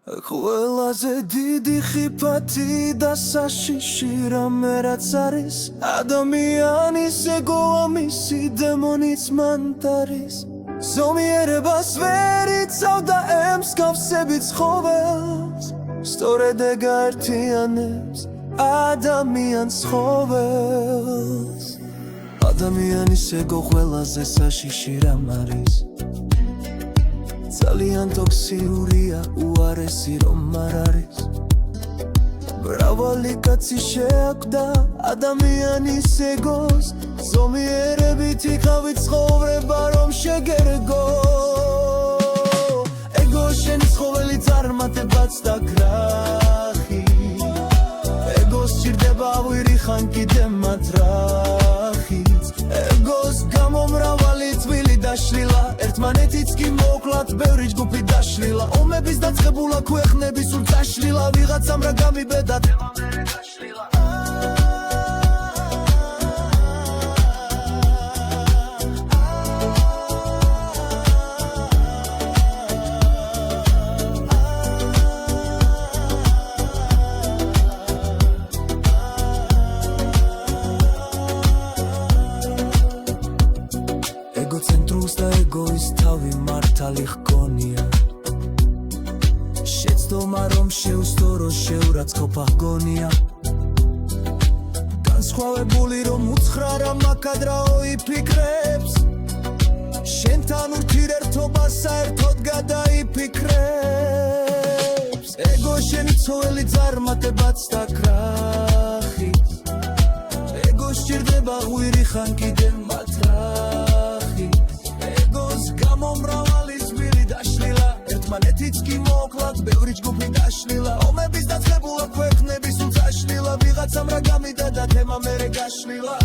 ყველაზე დიდი ხიფათი და საშიში რამე რაც არის ადამიანის ეგოა მისი დემონიც მანტარის ზომიერებას ვერ იცავდა ემსგავსებით ცხოველს სწორედ ეგ აერთიანებს ადამიანს ცხოველს ადამიანის ეგო ყველაზე საშიში რამ არის ძალიან ტოქსიურია უარესი რომ არ არის მრავალი კაცი შეაკვდა ადამიანის ეგოს ზომიერებით იყავით ცხოვრება რომ შეგერგო ეგო შენი ცხოველი წარმატებაც და კრახი ეგოს სჭირდება ვირი ხან კიდე მათ რახიც ეგოს გამო მრავალი წვილი დაშლილა ერთმანეთიც კი მოკლათ ბევრი ჯგუფი დაშლილა ომების დაწყებულა ქვეყნების სულ დაშლილა ვიღაცამ რა გამიბედა ეგოცენტრულს და ეგოის თავი მართალი ჰგონია შეცდომა რომ შეუსწორო შეურაცხყოფა ჰგონია განსხვავებული რომ უთხრა რა მაკადრაო იფიქრებს შენთან ურთიერთობა საერთოდ გადაიფიქრებს ეგო შენი ცხოველი წარმატებაც და კრახიც ეგო სჭირდება ღვირი ხან კიდე მათ ერთმანეთიც კი მოკლათ ბევრი ჯგუფი დაშლილა ომების დაწყებულა ქვეყნების სულ დაშლილა ვიღაცამ რა გამიდადა თემა მერე გაშლილა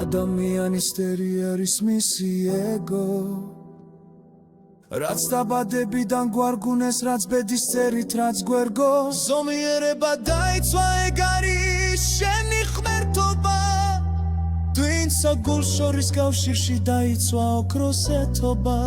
ადამიანის ტერიერის მისი ეგო რაც დაბადებიდან გვარგუნეს რაც ბედის წერით რაც გვერგო ზომიერება დაიცვა ეგ არის შენი ღმერთობა twinსა გულშორის კავშირში დაიცვა ოქროს ეთობა